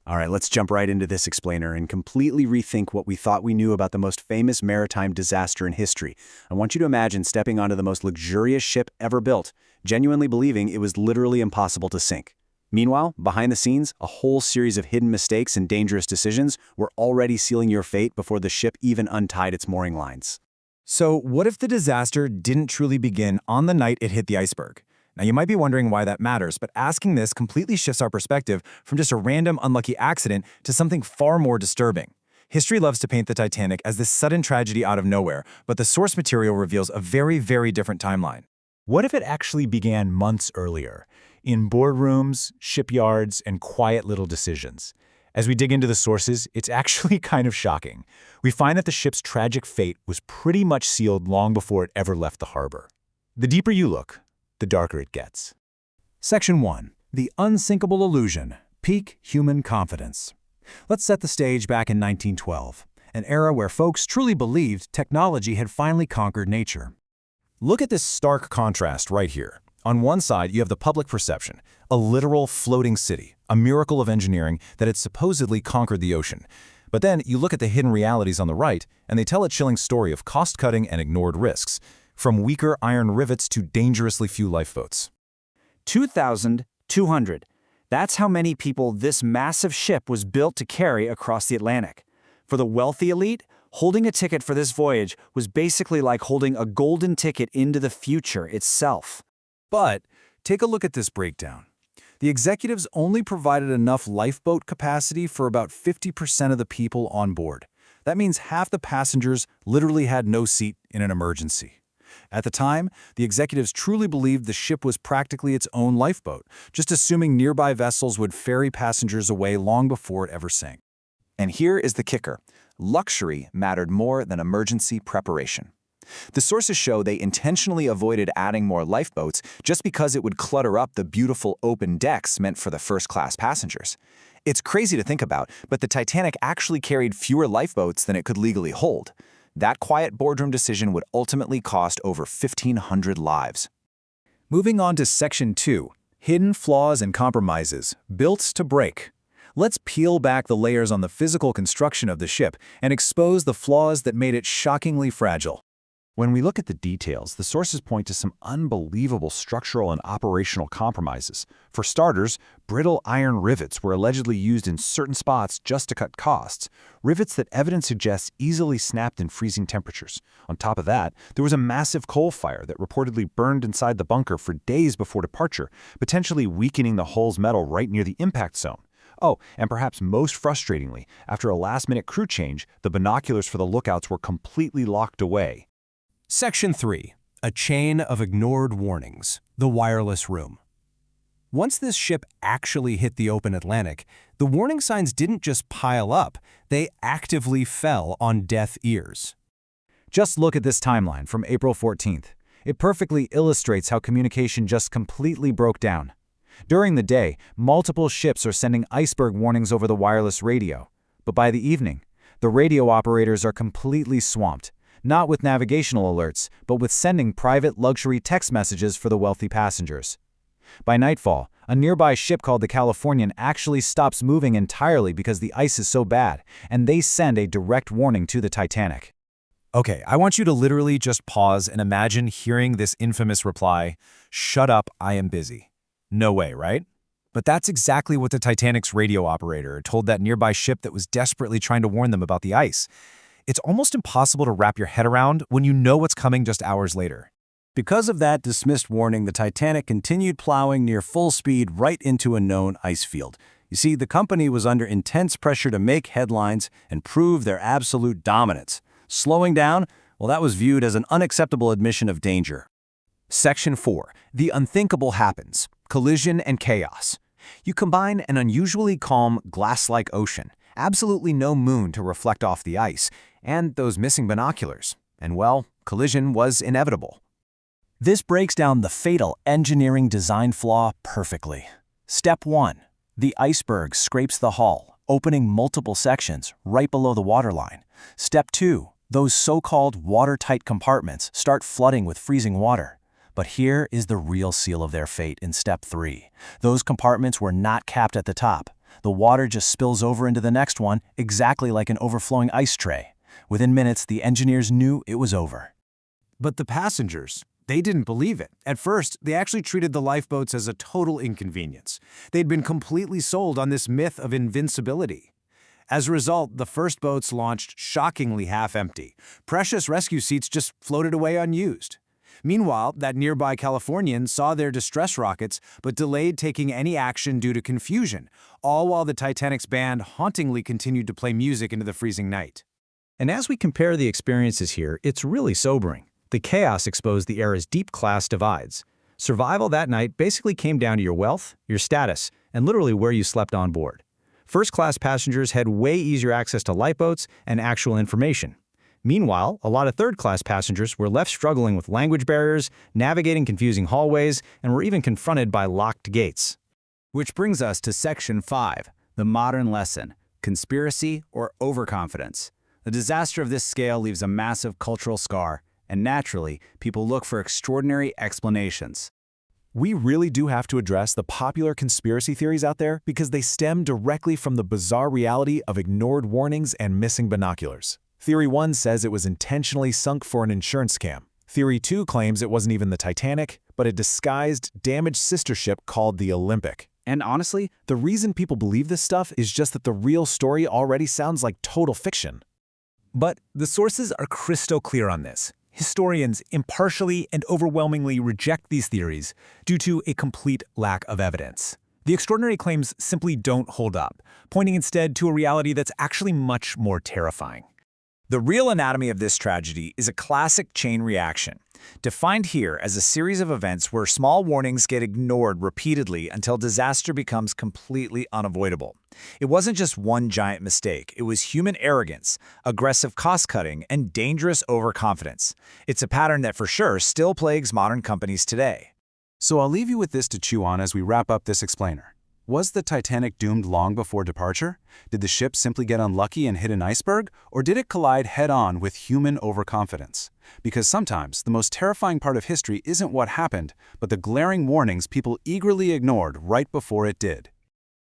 All right, let's jump right into this explainer and completely rethink what we thought we knew about the most famous maritime disaster in history. I want you to imagine stepping onto the most luxurious ship ever built, genuinely believing it was literally impossible to sink. Meanwhile, behind the scenes, a whole series of hidden mistakes and dangerous decisions were already sealing your fate before the ship even untied its mooring lines. So what if the disaster didn't truly begin on the night it hit the iceberg? Now, you might be wondering why that matters, but asking this completely shifts our perspective from just a random unlucky accident to something far more disturbing. History loves to paint the Titanic as this sudden tragedy out of nowhere, but the source material reveals a very, very different timeline. What if it actually began months earlier, in boardrooms, shipyards, and quiet little decisions? As we dig into the sources, it's actually kind of shocking. We find that the ship's tragic fate was pretty much sealed long before it ever left the harbor. The deeper you look, the darker it gets. Section 1. The unsinkable illusion. Peak human confidence. Let's set the stage back in 1912, an era where folks truly believed technology had finally conquered nature. Look at this stark contrast right here. On one side, you have the public perception, a literal floating city, a miracle of engineering that had supposedly conquered the ocean. But then you look at the hidden realities on the right, and they tell a chilling story of cost-cutting and ignored risks, from weaker iron rivets to dangerously few lifeboats. 2,200. That's how many people this massive ship was built to carry across the Atlantic. For the wealthy elite, holding a ticket for this voyage was basically like holding a golden ticket into the future itself. But take a look at this breakdown. The executives only provided enough lifeboat capacity for about 50% of the people on board. That means half the passengers literally had no seat in an emergency. At the time, the executives truly believed the ship was practically its own lifeboat, just assuming nearby vessels would ferry passengers away long before it ever sank. And here is the kicker. Luxury mattered more than emergency preparation. The sources show they intentionally avoided adding more lifeboats just because it would clutter up the beautiful open decks meant for the first-class passengers. It's crazy to think about, but the Titanic actually carried fewer lifeboats than it could legally hold. That quiet boardroom decision would ultimately cost over 1,500 lives. Moving on to Section 2, Hidden Flaws and Compromises, Built to Break. Let's peel back the layers on the physical construction of the ship and expose the flaws that made it shockingly fragile. When we look at the details, the sources point to some unbelievable structural and operational compromises. For starters, brittle iron rivets were allegedly used in certain spots just to cut costs, rivets that evidence suggests easily snapped in freezing temperatures. On top of that, there was a massive coal fire that reportedly burned inside the bunker for days before departure, potentially weakening the hull's metal right near the impact zone. Oh, and perhaps most frustratingly, after a last-minute crew change, the binoculars for the lookouts were completely locked away. Section 3. A Chain of Ignored Warnings. The Wireless Room. Once this ship actually hit the open Atlantic, the warning signs didn't just pile up, they actively fell on deaf ears. Just look at this timeline from April 14th. It perfectly illustrates how communication just completely broke down. During the day, multiple ships are sending iceberg warnings over the wireless radio. But by the evening, the radio operators are completely swamped. Not with navigational alerts, but with sending private luxury text messages for the wealthy passengers. By nightfall, a nearby ship called the Californian actually stops moving entirely because the ice is so bad, and they send a direct warning to the Titanic. Okay, I want you to literally just pause and imagine hearing this infamous reply, "Shut up, I am busy." No way, right? But that's exactly what the Titanic's radio operator told that nearby ship that was desperately trying to warn them about the ice. It's almost impossible to wrap your head around when you know what's coming just hours later. Because of that dismissed warning, the Titanic continued plowing near full speed right into a known ice field. You see, the company was under intense pressure to make headlines and prove their absolute dominance. Slowing down, well, that was viewed as an unacceptable admission of danger. Section 4. The unthinkable happens. Collision and chaos. You combine an unusually calm, glass-like ocean, absolutely no moon to reflect off the ice, and those missing binoculars. And well, collision was inevitable. This breaks down the fatal engineering design flaw perfectly. Step 1. The iceberg scrapes the hull, opening multiple sections right below the waterline. Step 2. Those so-called watertight compartments start flooding with freezing water. But here is the real seal of their fate in Step 3. Those compartments were not capped at the top. the water just spills over into the next one, exactly like an overflowing ice tray. Within minutes, the engineers knew it was over. But the passengers, they didn't believe it. At first, they actually treated the lifeboats as a total inconvenience. They'd been completely sold on this myth of invincibility. As a result, the first boats launched shockingly half-empty. Precious rescue seats just floated away unused. Meanwhile, that nearby Californian saw their distress rockets but delayed taking any action due to confusion, all while the Titanic's band hauntingly continued to play music into the freezing night. And as we compare the experiences here, it's really sobering. The chaos exposed the era's deep class divides. Survival that night basically came down to your wealth, your status, and literally where you slept on board. First-class passengers had way easier access to lifeboats and actual information. Meanwhile, a lot of third-class passengers were left struggling with language barriers, navigating confusing hallways, and were even confronted by locked gates. Which brings us to Section 5, the modern lesson, conspiracy or overconfidence. The disaster of this scale leaves a massive cultural scar, and naturally, people look for extraordinary explanations. We really do have to address the popular conspiracy theories out there because they stem directly from the bizarre reality of ignored warnings and missing binoculars. Theory 1 says it was intentionally sunk for an insurance scam. Theory 2 claims it wasn't even the Titanic, but a disguised, damaged sister ship called the Olympic. And honestly, the reason people believe this stuff is just that the real story already sounds like total fiction. But the sources are crystal clear on this. Historians impartially and overwhelmingly reject these theories due to a complete lack of evidence. The extraordinary claims simply don't hold up, pointing instead to a reality that's actually much more terrifying. The real anatomy of this tragedy is a classic chain reaction, defined here as a series of events where small warnings get ignored repeatedly until disaster becomes completely unavoidable. It wasn't just one giant mistake, it was human arrogance, aggressive cost-cutting, and dangerous overconfidence. It's a pattern that for sure still plagues modern companies today. So I'll leave you with this to chew on as we wrap up this explainer. Was the Titanic doomed long before departure? Did the ship simply get unlucky and hit an iceberg? Or did it collide head-on with human overconfidence? Because sometimes the most terrifying part of history isn't what happened, but the glaring warnings people eagerly ignored right before it did.